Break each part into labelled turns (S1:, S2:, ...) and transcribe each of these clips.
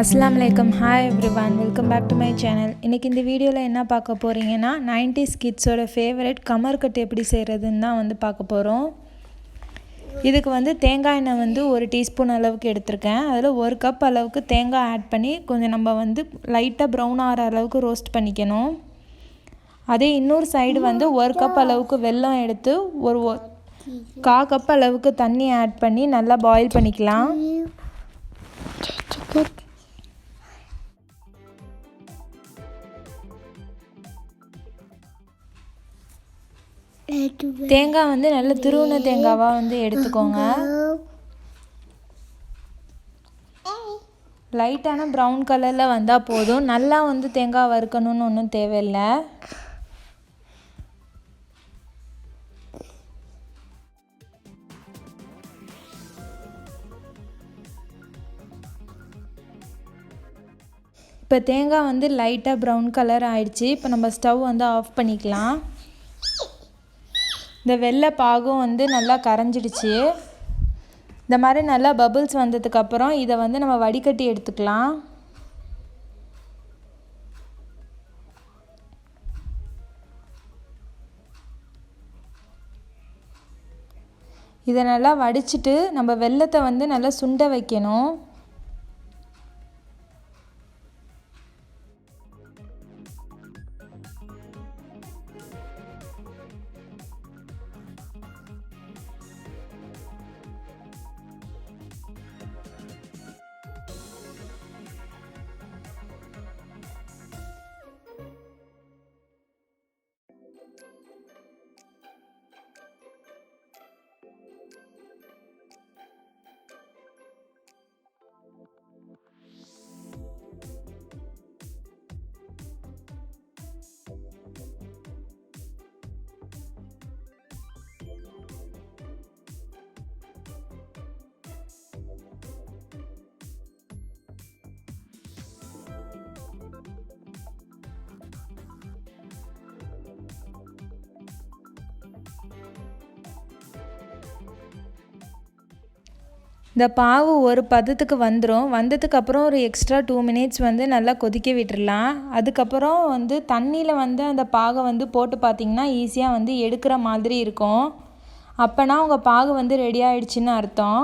S1: Assalamu alaikum. Hi everyone, welcome back to my channel. இன்னைக்கு இந்த வீடியோல என்ன பார்க்க போறீங்கன்னா 90's kids-ஓட ஃபேவரட் கமர்கட்டு எப்படி செய்யறதுன்னு தான் வந்து பார்க்க போறோம். இதுக்கு வந்து தேங்காய் எண்ணெய் வந்து 1 டீஸ்பூன் அளவுக்கு எடுத்துர்க்கேன். அதுல 1 கப் அளவுக்கு தேங்காய் ஆட் பண்ணி கொஞ்சம் நம்ம வந்து லைட்டா பிரவுன் ஆற அளவுக்கு ரோஸ்ட் பண்ணிக்கணும். அதே இன்னொரு சைடு வந்து 1 கப் அளவுக்கு வெல்லம் எடுத்து ஒரு 1/4 கப் அளவுக்கு தண்ணி ஆட் பண்ணி நல்லா பாயில் பண்ணிக்கலாம். தேங்காய் வந்து நல்ல துருவன தேங்காவா வந்து எடுத்துக்கோங்க. லைட்டான பிரவுன் கலர்ல வந்தா போதும். நல்லா வந்து தேங்காய் வறுக்கணும்னு ஒன்றும் தேவையில்லை. இப்போ தேங்காய் வந்து லைட்டாக ப்ரௌன் கலர் ஆயிடுச்சு. இப்போ நம்ம ஸ்டவ் வந்து ஆஃப் பண்ணிக்கலாம். இந்த வெள்ளை பாகும் வந்து நல்லா கரைஞ்சிடுச்சு. இந்த மாதிரி நல்லா பபிள்ஸ் வந்ததுக்கப்புறம் இதை வந்து நம்ம வடிகட்டி எடுத்துக்கலாம். இதை நல்லா வடிச்சிட்டு நம்ம வெல்லத்தை வந்து நல்லா சுண்ட வைக்கணும். இந்த பாவு ஒரு பதத்துக்கு வந்துடும். வந்ததுக்கப்புறம் ஒரு எக்ஸ்ட்ரா 2 மினிட்ஸ் வந்து நல்லா கொதிக்க விட்டுடலாம். அதுக்கப்புறம் வந்து தண்ணியில் வந்து அந்த பாகை வந்து போட்டு பார்த்திங்கன்னா ஈஸியாக வந்து எடுக்கிற மாதிரி இருக்கும். அப்போனா உங்கள் பாகு வந்து ரெடி ஆகிடுச்சின்னு அர்த்தம்.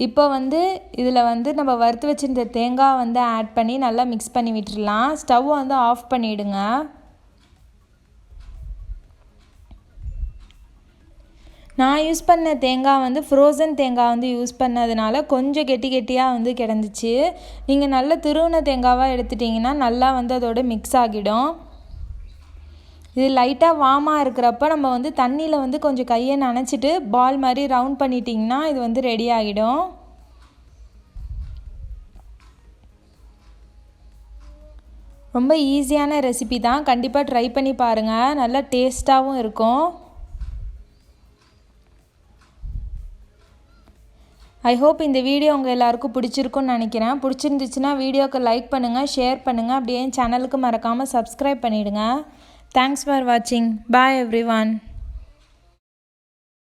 S1: இப்போ வந்து இதில் வந்து நம்ம வறுத்து வச்சுருந்த தேங்காய் வந்து ஆட் பண்ணி நல்லா மிக்ஸ் பண்ணி விட்டுடலாம். ஸ்டவ் வந்து ஆஃப் பண்ணிவிடுங்க. நான் யூஸ் பண்ண தேங்காய் வந்து ஃப்ரோசன் தேங்காய் வந்து யூஸ் பண்ணதுனால கொஞ்சம் கெட்டியாக வந்து கிடந்துச்சு. நீங்கள் நல்ல துருவன தேங்காவாக எடுத்துட்டிங்கன்னா நல்லா வந்து அதோட மிக்ஸ் ஆகிடும். இது லைட்டாக வார்மாக இருக்கிறப்ப நம்ம வந்து தண்ணியில் வந்து கொஞ்சம் கையை நனைச்சிட்டு பால் மாதிரி ரவுண்ட் பண்ணிட்டிங்கன்னா இது வந்து ரெடி ஆகிடும். ரொம்ப ஈஸியான ரெசிபி தான். கண்டிப்பாக ட்ரை பண்ணி பாருங்கள். நல்லா டேஸ்ட்டாகவும் இருக்கும். ஐ ஹோப் இந்த வீடியோ உங்கள் எல்லாருக்கும் பிடிச்சிருக்குன்னு நினைக்கிறேன். பிடிச்சிருந்துச்சுன்னா வீடியோக்கு லைக் பண்ணுங்கள், ஷேர் பண்ணுங்கள். அப்படியே சேனலுக்கு மறக்காமல் சப்ஸ்கிரைப் பண்ணிவிடுங்க. தேங்க்ஸ் ஃபார் வாட்சிங். பாய் எவ்ரிவன்.